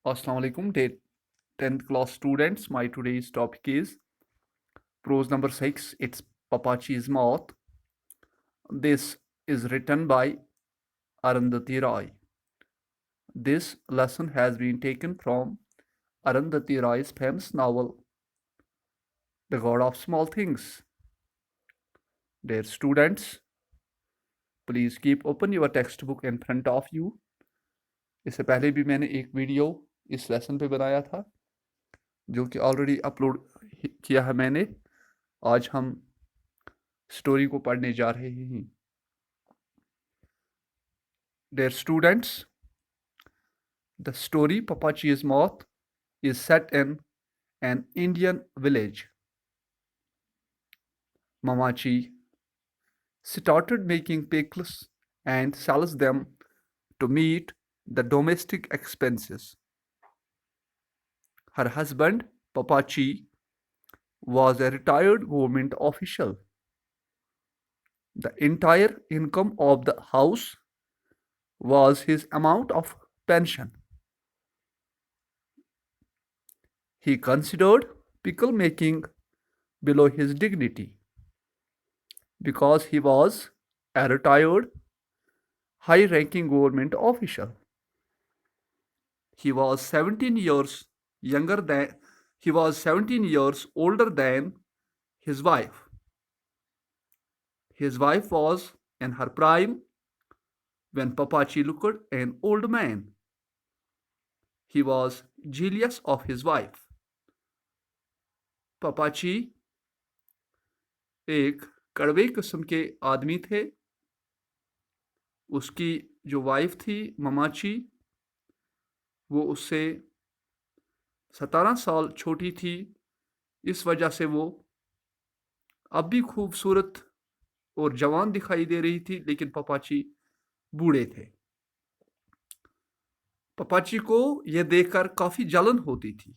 Assalamu alaikum, 10th class students. My today's topic is prose number 6. It's Papachi's Mouth. This is written by Arundhati Roy. This lesson has been taken from Arundhati Roy's famous novel, The God of Small Things. Dear students, please keep open your textbook in front of you. इससे पहले भी मैंने एक video इस lesson पे बनाया था जो कि ऑलरेडी अपलोड किया है मैंने. आज हम स्टोरी को पढ़ने जा रहे हैं. Dear students, the story Papachi's Moth is set in an Indian village. Mamachi started making pickles and sells them to meet the domestic expenses. Her husband, Papachi, was a retired government official. The entire income of the house was his amount of pension. He considered pickle making below his dignity because he was a retired, high ranking government official. He was 17 years older than his wife. His wife was in her prime when Papachi looked an old man. He was jealous of his wife. Papachi एक कड़वे किस्म के आदमी थे. उसकी जो wife थी ममाची, वो उससे 17 साल छोटी थी. इस वजह से वो अब भी खूबसूरत और जवान दिखाई दे रही थी, लेकिन पपाची बूढ़े थे. पपाची को यह देखकर काफ़ी जलन होती थी.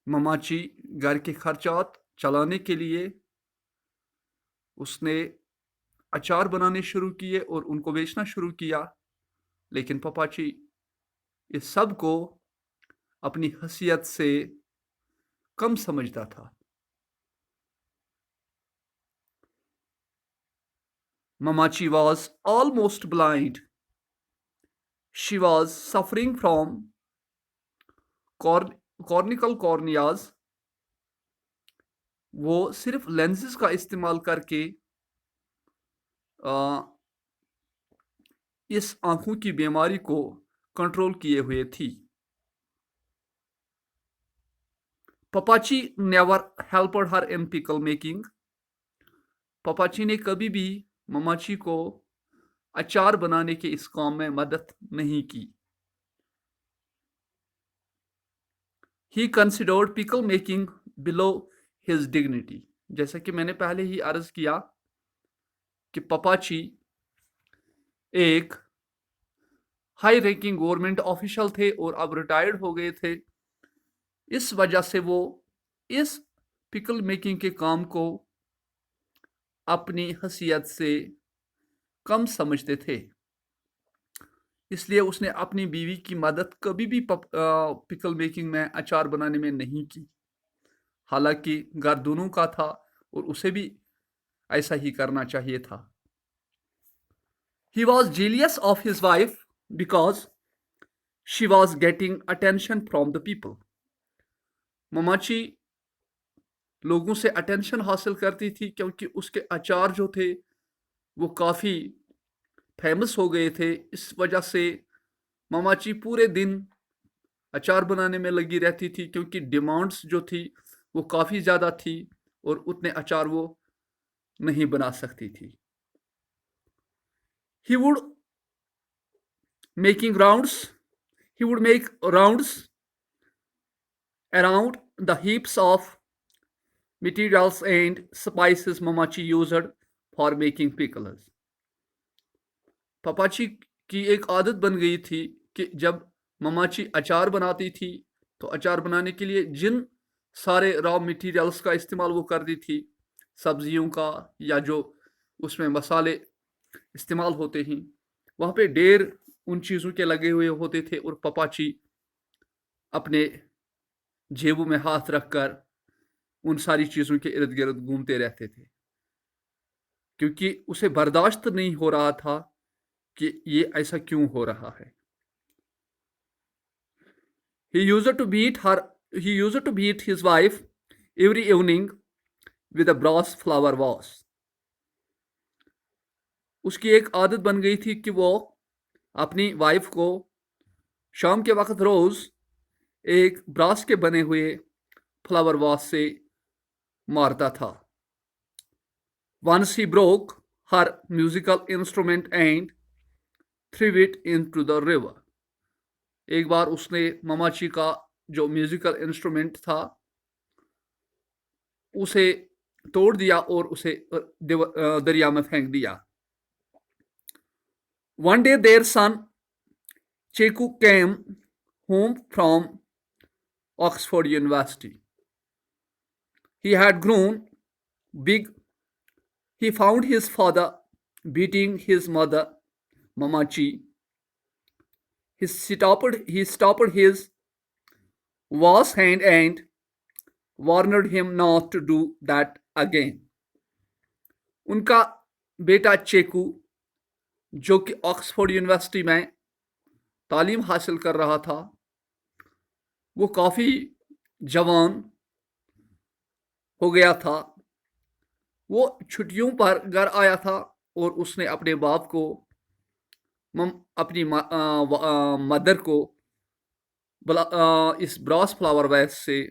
ममाची घर के खर्चात चलाने के लिए उसने अचार बनाने शुरू किए और उनको बेचना शुरू किया, लेकिन पपाची इस सब को अपनी हैसियत से कम समझता था. Mamachi was almost blind. She was suffering from cornical corneas. वो सिर्फ लेंसेज का इस्तेमाल करके इस आंखों की बीमारी को कंट्रोल किए हुए थी. Papachi never helped her in pickle making. पपाची ने कभी भी ममाची को अचार बनाने के इस काम में मदद नहीं की. He considered pickle making below his dignity. जैसा कि मैंने पहले ही अर्ज किया कि पपाची एक हाई रैंकिंग गवर्नमेंट ऑफिशियल थे और अब रिटायर्ड हो गए थे. इस वजह से वो इस पिकल मेकिंग के काम को अपनी हैसियत से कम समझते थे. इसलिए उसने अपनी बीवी की मदद कभी भी पिकल मेकिंग में अचार बनाने में नहीं की. हालांकि घर दोनों का था और उसे भी ऐसा ही करना चाहिए था. He was jealous of his wife because she was getting attention from the people. ममाची लोगों से अटेंशन हासिल करती थी क्योंकि उसके अचार जो थे वो काफ़ी फेमस हो गए थे. इस वजह से ममाची पूरे दिन अचार बनाने में लगी रहती थी क्योंकि डिमांड्स जो थी वो काफ़ी ज़्यादा थी और उतने अचार वो नहीं बना सकती थी. He would make rounds around the heaps of materials and spices Mamachi used for making pickles. पपाची की एक आदत बन गई थी कि जब ममाची अचार बनाती थी तो अचार बनाने के लिए जिन सारे रॉ मटेरियल्स का इस्तेमाल वो करती थी, सब्जियों का या जो उसमें मसाले इस्तेमाल होते हैं, वहाँ पे ढेर उन चीज़ों के लगे हुए होते थे और पपाची अपने जेबों में हाथ रखकर उन सारी चीज़ों के इर्द गिर्द घूमते रहते थे, क्योंकि उसे बर्दाश्त नहीं हो रहा था कि ये ऐसा क्यों हो रहा है। He used to beat her. He used to beat his wife every evening with a brass flower vase. उसकी एक आदत बन गई थी कि वो अपनी वाइफ को शाम के वक्त रोज एक ब्रास के बने हुए फ्लावर वास से मारता था। Once he broke her musical instrument and threw it into the river. एक बार उसने मामाची का जो म्यूजिकल इंस्ट्रूमेंट था उसे तोड़ दिया और उसे दरिया में फेंक दिया। One day their son Cheku came home from Oxford University. He had grown big. He found his father beating his mother, Mamachi. He stopped his was hand and warned him not to do that again. उनका बेटा चेकू, जो कि Oxford university में तालीम हासिल कर रहा था, वो काफ़ी जवान हो गया था। वो छुट्टियों पर घर आया था और उसने अपने बाप को अपनी मदर को इस ब्रास फ्लावर वैस से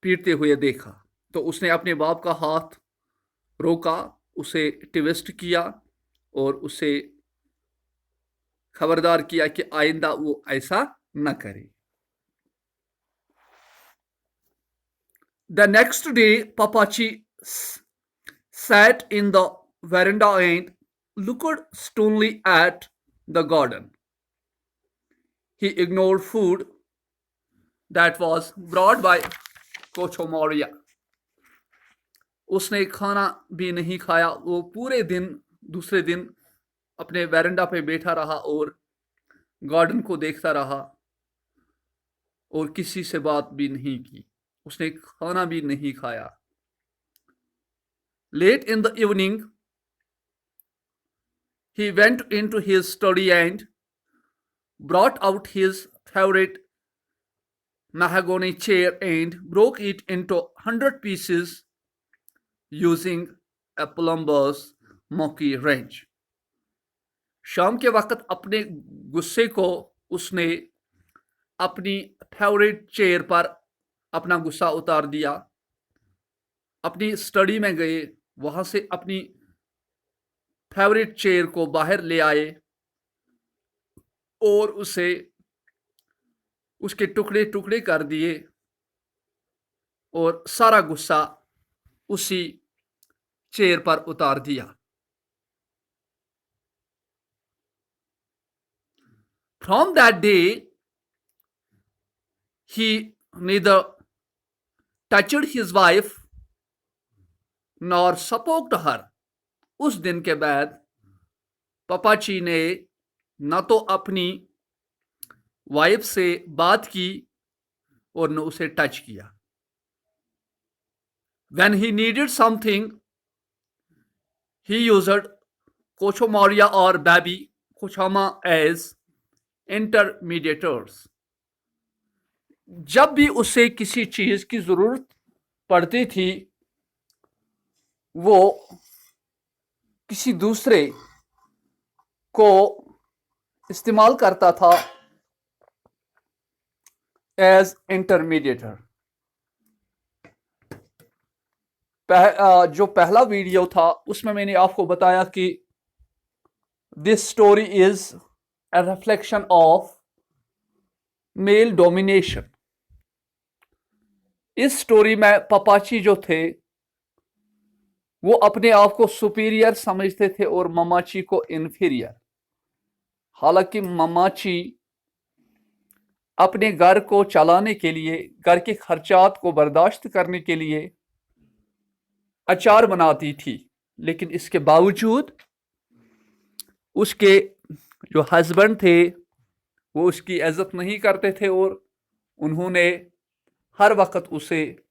पीटते हुए देखा। तो उसने अपने बाप का हाथ रोका, उसे ट्विस्ट किया और उसे खबरदार किया कि आइंदा वो ऐसा न करे। The next day, Papachi sat in the veranda and looked sternly at the garden. He ignored food that was brought by Kocho Moria. उसने खाना भी नहीं खाया। वो पूरे दिन दूसरे दिन अपने वेरेंडा पे बैठा रहा और गार्डन को देखता रहा और किसी से बात भी नहीं की। उसने खाना भी नहीं खाया। Late in the evening, he went into his study and brought out his favorite mahogany chair and broke it into 100 pieces using a plumber's monkey wrench. शाम के वक्त अपने गुस्से को उसने अपनी फेवरेट चेयर पर अपना गुस्सा उतार दिया। अपनी स्टडी में गए, वहां से अपनी फेवरेट चेयर को बाहर ले आए और उसे उसके टुकड़े टुकड़े कर दिए और सारा गुस्सा उसी चेयर पर उतार दिया। From that day, he neither touched his wife nor supported her. उस दिन के बाद पापाची ने न तो अपनी वाइफ से बात की और न उसे टच किया। When he needed something, he used Kocho Moria or Baby Kochama as intermediators. जब भी उसे किसी चीज की जरूरत पड़ती थी, वो किसी दूसरे को इस्तेमाल करता था एज इंटरमीडिएटर। जो पहला वीडियो था उसमें मैंने आपको बताया कि this story is a reflection of male domination. इस स्टोरी में पापाची जो थे वो अपने आप को सुपीरियर समझते थे और मामाची को इन्फीरियर। हालांकि मामाची अपने घर को चलाने के लिए, घर के खर्चात को बर्दाश्त करने के लिए अचार बनाती थी, लेकिन इसके बावजूद उसके जो हस्बैंड थे वो उसकी इज्जत नहीं करते थे और उन्होंने हर वक्त उसे,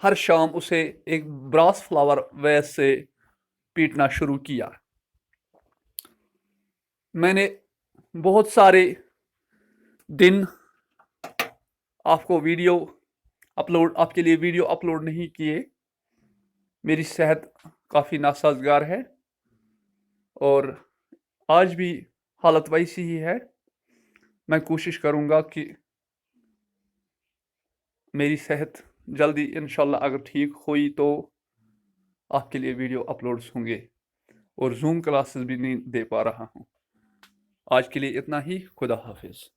हर शाम उसे एक ब्रास फ्लावर वेस से पीटना शुरू किया। मैंने बहुत सारे दिन आपके लिए वीडियो अपलोड नहीं किए। मेरी सेहत काफ़ी नासाजगार है और आज भी हालत वैसी ही है। मैं कोशिश करूँगा कि मेरी सेहत जल्दी इंशाल्लाह अगर ठीक हुई तो आपके लिए वीडियो अपलोड्स होंगे। और जूम क्लासेस भी नहीं दे पा रहा हूँ। आज के लिए इतना ही। खुदा हाफिज़।